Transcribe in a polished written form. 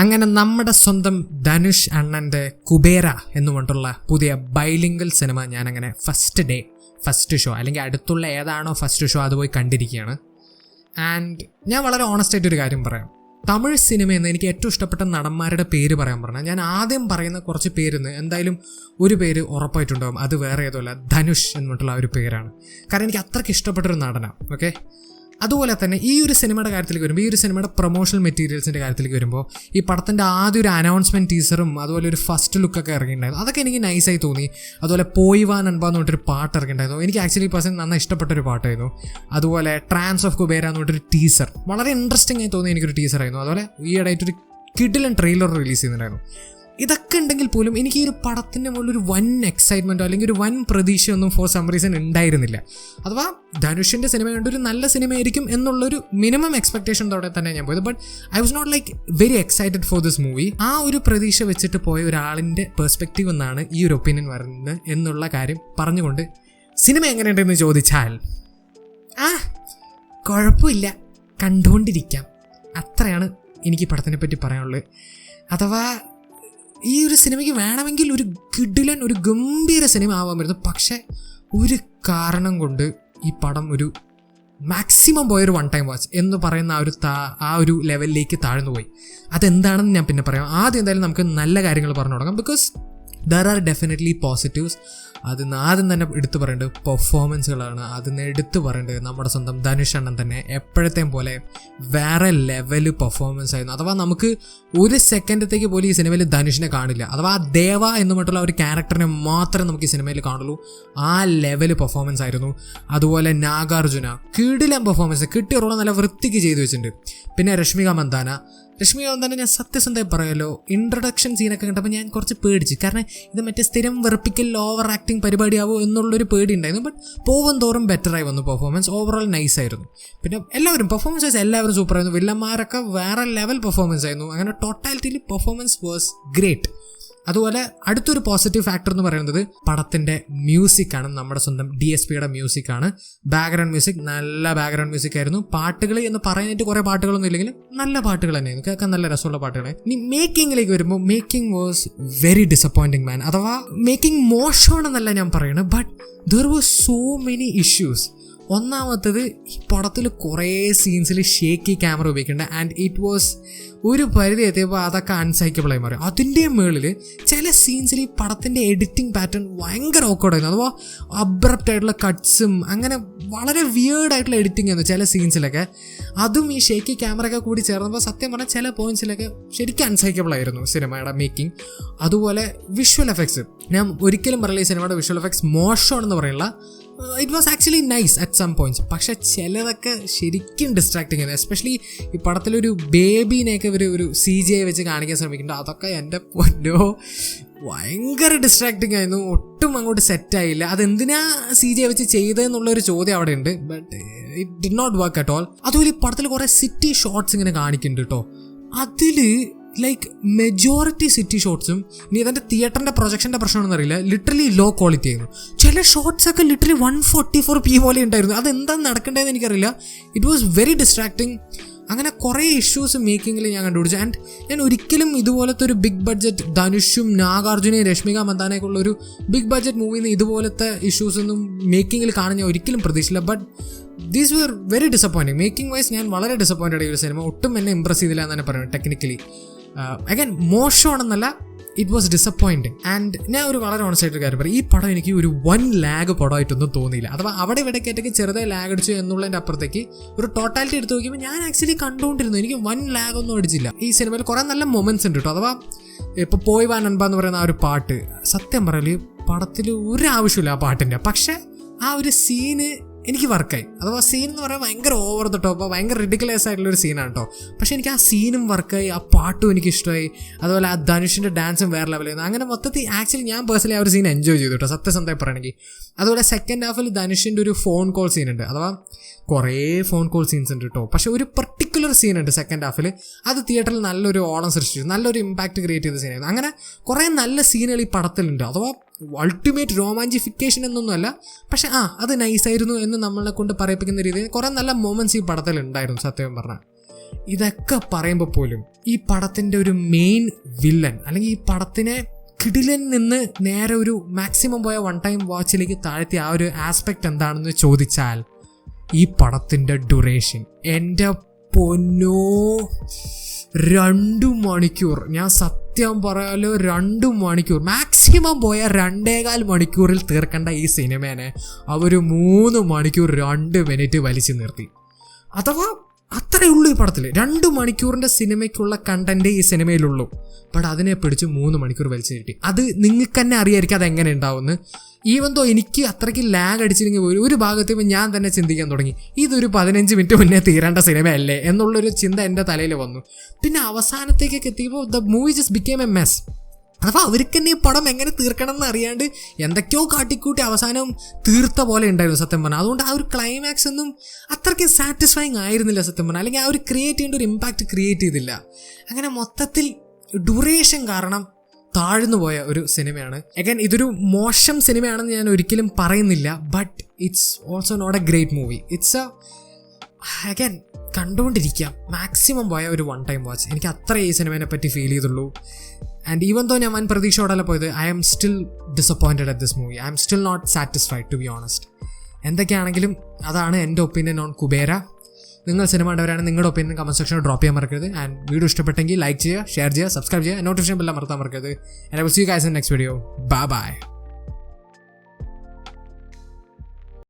അങ്ങനെ നമ്മുടെ സ്വന്തം ധനുഷ് അണ്ണൻ്റെ കുബേര എന്ന് പറഞ്ഞിട്ടുള്ള പുതിയ ബൈലിംഗൽ സിനിമ ഞാനങ്ങനെ ഫസ്റ്റ് ഷോ അല്ലെങ്കിൽ അടുത്തുള്ള ഏതാണോ ഫസ്റ്റ് ഷോ അത് പോയി കണ്ടിരിക്കുകയാണ്. ആൻഡ് ഞാൻ വളരെ ഓണസ്റ്റായിട്ടൊരു കാര്യം പറയാം. തമിഴ് സിനിമയെന്ന് എനിക്ക് ഏറ്റവും ഇഷ്ടപ്പെട്ട നടന്മാരുടെ പേര് പറയാൻ പറഞ്ഞാൽ ഞാൻ ആദ്യം പറയുന്ന കുറച്ച് പേരിന്ന് എന്തായാലും ഒരു പേര് ഉറപ്പായിട്ടുണ്ടാകും. അത് വേറെ ഏതുമല്ല, ധനുഷ് എന്ന് പറഞ്ഞിട്ടുള്ള ആ ഒരു പേരാണ്. കാരണം എനിക്ക് അത്രയ്ക്ക് ഇഷ്ടപ്പെട്ടൊരു നടനാണ്. ഓക്കെ, അതുപോലെ തന്നെ ഈ ഒരു സിനിമയുടെ കാര്യത്തിലേക്ക് വരുമ്പോൾ, ഈ ഒരു സിനിമയുടെ പ്രൊമോഷണൽ മെറ്റീരിയൽസിൻ്റെ കാര്യത്തിലേക്ക് വരുമ്പോൾ, ഈ പടത്തിൻ്റെ ആദ്യം ഒരു അനൗൺസ്മെൻറ്റ് ടീസറും അതുപോലെ ഒരു ഫസ്റ്റ് ലുക്കൊക്കെ ഇറങ്ങിയിട്ടുണ്ടായിരുന്നു. അതൊക്കെ എനിക്ക് നൈസായി തോന്നി. അതുപോലെ പോയി വാ നൻപ എന്ന് പറഞ്ഞിട്ടൊരു പാട്ട് ഇറങ്ങിയിട്ടുണ്ടായിരുന്നു. എനിക്ക് ആക്ച്വലി പേഴ്സൺ നന്നായി ഇഷ്ടപ്പെട്ടൊരു പാട്ടായിരുന്നു. അതുപോലെ ട്രാൻസ് ഓഫ് കുബേര എന്ന് പറഞ്ഞിട്ടൊരു ടീസർ വളരെ ഇൻട്രസ്റ്റിംഗ് ആയി തോന്നി എനിക്കൊരു ടീസറായിരുന്നു. അതുപോലെ ഈയിടെയായിട്ടൊരു കിഡിലൻ ട്രെയിലർ റിലീസ് ചെയ്യുന്നുണ്ടായിരുന്നു. ഇതൊക്കെ ഉണ്ടെങ്കിൽ പോലും എനിക്ക് ഈ ഒരു പടത്തിൻ്റെ മുകളിൽ ഒരു വൻ എക്സൈറ്റ്മെൻറ്റോ അല്ലെങ്കിൽ ഒരു വൻ പ്രതീക്ഷയൊന്നും ഫോർ സം റീസൺ ഉണ്ടായിരുന്നില്ല. അഥവാ ധനുഷിൻ്റെ സിനിമയുണ്ട് ഒരു നല്ല സിനിമയായിരിക്കും എന്നുള്ളൊരു മിനിമം എക്സ്പെക്ടേഷനോടെ തന്നെ ഞാൻ പോയത്. But I was not like very excited for this movie. ആ ഒരു പ്രതീക്ഷ വെച്ചിട്ട് പോയ ഒരാളിൻ്റെ പെർസ്പെക്റ്റീവ് എന്നാണ് ഈ ഒരു ഒപ്പീനിയൻ വരുന്നത് എന്നുള്ള കാര്യം പറഞ്ഞുകൊണ്ട് സിനിമ എങ്ങനെയുണ്ടെന്ന് ചോദിച്ചാൽ കുഴപ്പമില്ല, കണ്ടുകൊണ്ടിരിക്കാം, അത്രയാണ് എനിക്ക് പടത്തിനെ പറ്റി പറയാനുള്ളത്. അഥവാ ഈ ഒരു സിനിമയ്ക്ക് വേണമെങ്കിൽ ഒരു കിടിലൻ ഒരു ഗംഭീര സിനിമ ആവാൻ പറ്റുന്നു. പക്ഷേ ഒരു കാരണം കൊണ്ട് ഈ പടം ഒരു മാക്സിമം പോയൊരു വൺ ടൈം വാച്ച് എന്ന് പറയുന്ന ആ ഒരു ലെവലിലേക്ക് താഴ്ന്നു പോയി. അതെന്താണെന്ന് ഞാൻ പിന്നെ പറയാം. ആദ്യം എന്തായാലും നമുക്ക് നല്ല കാര്യങ്ങൾ പറഞ്ഞു തുടങ്ങാം. Because there are definitely positives. അതിന് ആദ്യം തന്നെ എടുത്തു പറയേണ്ടത് പെർഫോമൻസുകളാണ്. അതിന് എടുത്തു പറയേണ്ടത് നമ്മുടെ സ്വന്തം ധനുഷ് അണ്ണൻ തന്നെ എപ്പോഴത്തെയും പോലെ വേറെ ലെവല് പെർഫോമൻസ് ആയിരുന്നു. അഥവാ നമുക്ക് ഒരു സെക്കൻഡത്തേക്ക് പോലും ഈ സിനിമയിൽ ധനുഷിനെ കാണില്ല. അഥവാ ദേവ എന്ന് പറഞ്ഞിട്ടുള്ള ഒരു ക്യാരക്ടറിനെ മാത്രമേ നമുക്ക് ഈ സിനിമയിൽ കാണുള്ളൂ. ആ ലെവല് പെർഫോമൻസ് ആയിരുന്നു. അതുപോലെ നാഗാർജുന കിടിലൻ പെർഫോമൻസ്, കിട്ടിയ റോള് നല്ല വൃത്തിക്ക് ചെയ്തു വെച്ചിട്ടുണ്ട്. പിന്നെ രശ്മിക മന്ദാന ഞാൻ സത്യസന്ധമായി പറയുമല്ലോ, ഇൻട്രൊഡക്ഷൻ സീനൊക്കെ കണ്ടപ്പോൾ ഞാൻ കുറച്ച് പേടിച്ച്. കാരണം ഇത് മറ്റേ സ്ഥിരം വെറുപ്പിക്കൽ ഓവർ ആക്ടിങ് പരിപാടിയാവോ എന്നുള്ളൊരു പേടി ഉണ്ടായിരുന്നു. ബട്ട് പോകും തോറും ബെറ്ററായി വന്നു പെർഫോമൻസ്. ഓവറോൾ നൈസായിരുന്നു. പിന്നെ എല്ലാവരും പെർഫോമൻസ് വൈസ് എല്ലാവരും സൂപ്പറായിരുന്നു. വില്ലന്മാരൊക്കെ വേറെ ലെവൽ പെർഫോമൻസ് ആയിരുന്നു. അങ്ങനെ ടോട്ടാലിറ്റിയിൽ പെർഫോമൻസ് വാസ് ഗ്രേറ്റ്. അതുപോലെ അടുത്തൊരു പോസിറ്റീവ് ഫാക്ടർ എന്ന് പറയുന്നത് പടത്തിൻ്റെ മ്യൂസിക്കാണ്. നമ്മുടെ സ്വന്തം DSPയുടെ മ്യൂസിക്കാണ്. ബാക്ക്ഗ്രൗണ്ട് മ്യൂസിക് നല്ല ബാക്ക്ഗ്രൗണ്ട് മ്യൂസിക് ആയിരുന്നു. പാട്ടുകൾ എന്ന് പറയാനായിട്ട് കുറേ പാട്ടുകളൊന്നും ഇല്ലെങ്കിൽ നല്ല പാട്ടുകൾ തന്നെയായിരുന്നു, കേൾക്കാൻ നല്ല രസമുള്ള പാട്ടുകൾ. ഇനി മേക്കിങ്ങിലേക്ക് വരുമ്പോൾ മേക്കിംഗ് വാസ് വെരി ഡിസപ്പോയിൻറ്റിങ് മാൻ. അഥവാ മേക്കിംഗ് മോശമാണെന്നല്ല ഞാൻ പറയുന്നത്, but there was so many issues. ഒന്നാമത്തത് ഈ പടത്തിൽ കുറേ സീൻസിൽ ഷേക്കി ക്യാമറ ഉപയോഗിക്കുന്നുണ്ട്. ആൻഡ് ഇറ്റ് വാസ് ഒരു പരിധി എത്തിയപ്പോൾ അതൊക്കെ അൺസൈക്കബിളായി മാറി. അതിൻ്റെ മുകളിൽ ചില സീൻസിൽ ഈ പടത്തിൻ്റെ എഡിറ്റിംഗ് പാറ്റേൺ ഭയങ്കര ഓക്കോർഡായിരുന്നു. അഥവാ അബ്രപ്റ്റ് ആയിട്ടുള്ള കട്ട്സും അങ്ങനെ വളരെ വിയേർഡായിട്ടുള്ള എഡിറ്റിംഗ് ആയിരുന്നു ചില സീൻസിലൊക്കെ. അതും ഈ ഷേക്കി ക്യാമറയൊക്കെ കൂടി ചേർന്നപ്പോൾ സത്യം പറഞ്ഞാൽ ചില പോയിന്റ്സിലൊക്കെ ശരിക്കും അൺസൈക്കബിളായിരുന്നു സിനിമയുടെ മേക്കിംഗ്. അതുപോലെ വിഷ്വൽ എഫക്ട്സ്, ഞാൻ ഒരിക്കലും പറയില്ല ഈ സിനിമയുടെ വിഷ്വൽ എഫക്ട്സ് മോശമാണെന്ന് പറയില്ല. It was actually nice at some points. പക്ഷെ ചിലതൊക്കെ ശരിക്കും ഡിസ്ട്രാക്റ്റിംഗ് ആയിരുന്നു. എസ്പെഷ്യലി ഈ പടത്തിലൊരു ബേബീനെയൊക്കെ ഒരു CGI വെച്ച് കാണിക്കാൻ ശ്രമിക്കുന്നുണ്ട്. അതൊക്കെ എൻ്റെ പൊന്നോ ഭയങ്കര ഡിസ്ട്രാക്റ്റിംഗ് ആയിരുന്നു. ഒട്ടും അങ്ങോട്ട് സെറ്റായില്ല. അതെന്തിനാ CGI വെച്ച് ചെയ്തതെന്നുള്ളൊരു ചോദ്യം അവിടെ ഉണ്ട്. But it did not work at all. അതുപോലെ ഈ പടത്തിൽ കുറേ സിറ്റി ഷോട്ട്സ് ഇങ്ങനെ കാണിക്കുന്നുണ്ട് കേട്ടോ. അതിൽ ലൈക്ക് മെജോറിറ്റി സിറ്റി ഷോട്ട്സും, ഇനി ഇതിൻ്റെ തിയേറ്ററിൻ്റെ പ്രൊജക്ഷൻ്റെ പ്രശ്നമാണെന്ന് അറിയില്ല, ലിറ്ററലി ലോ ക്വാളിറ്റി ആയിരുന്നു. ചില ഷോട്ട്സൊക്കെ ലിറ്ററലി 144p പോലെ ഉണ്ടായിരുന്നു. അതെന്താണ് നടക്കേണ്ടതെന്ന് എനിക്കറിയില്ല. It was very distracting. അങ്ങനെ കുറേ ഇഷ്യൂസ് മേക്കിങ്ങിൽ ഞാൻ കണ്ടുപിടിച്ചു. ആൻഡ് ഞാൻ ഒരിക്കലും ഇതുപോലത്തെ ഒരു ബിഗ് ബഡ്ജറ്റ് ധനുഷും നാഗാർജുനയും രശ്മിക മന്ദാനയൊക്കെ ഉള്ള ഒരു ബിഗ് ബഡ്ജറ്റ് മൂവിയിൽ നിന്ന് ഇതുപോലത്തെ ഇഷ്യൂസൊന്നും മേക്കിങ്ങിൽ കാണാൻ ഞാൻ ഒരിക്കലും പ്രതീക്ഷിച്ചില്ല. But these were very disappointing. Making wise ഞാൻ വളരെ ഡിസപ്പോയിൻറ്റഡ് ഈ ഒരു സിനിമ. ഒട്ടും എന്നെ ഇമ്പ്രസ് ചെയ്തില്ല എന്ന് തന്നെ പറയുന്നത്. ടെക്നിക്കലി അഗൈൻ മോശമാണെന്നല്ല, ഇറ്റ് വാസ് ഡിസപ്പോയിൻറ്റിങ്. ആൻഡ് ഞാൻ ഒരു വളരെ ഓണസ്റ്റായിട്ട് കാര്യം പറയും, ഈ പടം എനിക്ക് ഒരു വൺ ലാഗ് പടമായിട്ടൊന്നും തോന്നിയില്ല. അഥവാ അവിടെ ഇവിടേക്കായിട്ടൊക്കെ ചെറുതായി ലാഗ് അടിച്ചു എന്നുള്ളതിൻ്റെ അപ്പുറത്തേക്ക് ഒരു ടോട്ടാലിറ്റി എടുത്ത് നോക്കിയപ്പോൾ ഞാൻ ആക്ച്വലി കണ്ടുകൊണ്ടിരുന്നു. എനിക്ക് വൺ ലാഗ് ഒന്നും അടിച്ചില്ല. ഈ സിനിമയിൽ കുറേ നല്ല മൊമെൻറ്റ്സ് ഉണ്ട് കേട്ടോ. അഥവാ ഇപ്പോൾ പോയി വാ നൻപ എന്ന് പറയുന്ന ആ ഒരു പാട്ട്, സത്യം പറയല് പടത്തിൽ ഒരു ആവശ്യമില്ല ആ പാട്ടിൻ്റെ. പക്ഷേ ആ ഒരു സീന് എനിക്ക് വർക്കായി. അഥവാ സീൻ എന്ന് പറയുമ്പോൾ ഭയങ്കര ഓവർ ദ ടോപ്പ്, ഭയങ്കര റിഡിക്കുലസ് ആയിട്ടുള്ളൊരു സീനാണ് കേട്ടോ. പക്ഷേ എനിക്ക് ആ സീനും വർക്കായി, ആ പാട്ടും എനിക്ക് ഇഷ്ടമായി. അതുപോലെ ആ ധനുഷിൻ്റെ ഡാൻസും വേറെ ലെവലായിരുന്നു. അങ്ങനെ മൊത്തത്തിൽ ആക്ച്വലി ഞാൻ പേഴ്സണലി ആ ഒരു സീൻ എൻജോയ് ചെയ്തു കേട്ടോ, സത്യസന്ധമായി പറയണമെങ്കിൽ. അതുപോലെ സെക്കൻഡ് ഹാഫിൽ ധനുഷിൻ്റെ ഒരു ഫോൺ കോൾ സീനുണ്ട്. അഥവാ കുറേ ഫോൺ കോൾ സീൻസ് ഉണ്ട് കേട്ടോ. പക്ഷേ ഒരു പെർട്ടിക്കുലർ സീനുണ്ട് സെക്കൻഡ് ഹാഫിൽ, അത് തിയേറ്ററിൽ നല്ലൊരു ഓളം സൃഷ്ടിച്ചു, നല്ലൊരു ഇമ്പാക്റ്റ് ക്രിയേറ്റ് ചെയ്ത സീനായിരുന്നു. അങ്ങനെ കുറേ നല്ല സീനുകൾ ഈ പടത്തിലുണ്ട്. അഥവാ അൾട്ടിമേറ്റ് റൊമാൻറ്റിഫിക്കേഷൻ എന്നൊന്നുമല്ല, പക്ഷെ അത് നൈസായിരുന്നു എന്ന് നമ്മളെ കൊണ്ട് പറയിപ്പിക്കുന്ന രീതിയിൽ കുറേ നല്ല മൊമെൻറ്റ്സ് ഈ പടത്തിൽ ഉണ്ടായിരുന്നു സത്യം പറഞ്ഞാൽ. ഇതൊക്കെ പറയുമ്പോൾ പോലും ഈ പടത്തിൻ്റെ ഒരു മെയിൻ വില്ലൻ അല്ലെങ്കിൽ ഈ പടത്തിനെ കിടിലൻ നിന്ന് നേരെ ഒരു മാക്സിമം പോയ വൺ ടൈം വാച്ചിലേക്ക് താഴ്ത്തിയ ആ ഒരു ആസ്പെക്റ്റ് എന്താണെന്ന് ചോദിച്ചാൽ ഈ പടത്തിൻ്റെ ഡ്യൂറേഷൻ. എൻ്റെ പൊന്നോ, 2 മണിക്കൂർ. ഞാൻ സത്യം പറയാലോ, 2 മണിക്കൂർ മാക്സിമം പോയ 2.25 മണിക്കൂറിൽ തീർക്കേണ്ട ഈ സിനിമേനെ അവർ 3 മണിക്കൂർ 2 മിനിറ്റ് വലിച്ചു നിർത്തി. അഥവാ അത്രയേ ഉള്ളൂ ഈ പടത്തിൽ. 2 മണിക്കൂറിൻ്റെ സിനിമയ്ക്കുള്ള കണ്ടന്റ് ഈ സിനിമയിലുള്ളൂ. ബട്ട് അതിനെ പിടിച്ച് 3 മണിക്കൂർ വലിച്ചു കിട്ടി. അത് നിങ്ങൾക്ക് തന്നെ അറിയായിരിക്കും അതെങ്ങനെ ഉണ്ടാവുമെന്ന്. ഈവൻ തോ എനിക്ക് അത്രയ്ക്ക് ലാഗ് അടിച്ചില്ലെങ്കിൽ ഒരു ഭാഗത്ത് ഞാൻ തന്നെ ചിന്തിക്കാൻ തുടങ്ങി, ഇതൊരു 15 മിനിറ്റ് മുന്നേ തീരേണ്ട സിനിമയല്ലേ എന്നുള്ളൊരു ചിന്ത എൻ്റെ തലയിൽ വന്നു. പിന്നെ അവസാനത്തേക്കൊക്കെ എത്തിയപ്പോൾ the movie just became a mess. അഥവാ അവർക്ക് തന്നെ ഈ പടം എങ്ങനെ തീർക്കണം എന്ന് അറിയാണ്ട് എന്തൊക്കെയോ കാട്ടിക്കൂട്ടി അവസാനം തീർത്ത പോലെ ഉണ്ടായിരുന്നു സത്യം പറഞ്ഞാൽ. അതുകൊണ്ട് ആ ഒരു ക്ലൈമാക്സ് ഒന്നും അത്രയ്ക്ക് സാറ്റിസ്ഫൈങ് ആയിരുന്നില്ല സത്യം പറഞ്ഞാൽ. അല്ലെങ്കിൽ ആ ഒരു ക്രിയേറ്റ് ചെയ്യേണ്ട ഒരു ഇമ്പാക്റ്റ് ക്രിയേറ്റ് ചെയ്തില്ല. അങ്ങനെ മൊത്തത്തിൽ ഡ്യൂറേഷൻ കാരണം താഴ്ന്നു പോയ ഒരു സിനിമയാണ്. അഗൈൻ ഇതൊരു മോശം സിനിമയാണെന്ന് ഞാൻ ഒരിക്കലും പറയുന്നില്ല, but it's also not a great movie. It's again കണ്ടുകൊണ്ടിരിക്കാം, മാക്സിമം പോയ ഒരു വൺ ടൈം വാച്ച്. എനിക്ക് അത്രേ ഈ സിനിമയെ പറ്റി ഫീൽ ചെയ്തുള്ളൂ. ആൻഡ് ഈവൻ തോ ഞാൻ വൻ പ്രതീക്ഷയോടല്ല പോയത്, I am still disappointed at this movie. I am still not satisfied to be honest. എന്തൊക്കെയാണെങ്കിലും അതാണ് എൻ്റെ ഒപ്പീനിയൻ ഓൺ കുബേര. നിങ്ങൾ സിനിമ കണ്ടവരാണെങ്കിൽ നിങ്ങളുടെ ഒപ്പീനിയൻ കമന്റ് സെക്ഷനിൽ ഡ്രോപ്പ് ചെയ്യാൻ മറക്കരുത്. ആൻഡ് വീഡിയോ ഇഷ്ടപ്പെട്ടെങ്കിൽ ലൈക്ക് ചെയ്യുക, ഷെയർ ചെയ്യുക, സബ്സ്ക്രൈബ് ചെയ്യുക, നോട്ടിഫിക്കേഷൻ ബെൽ അമർത്താൻ മറക്കരുത്. And I will see you guys in next video. Bye by.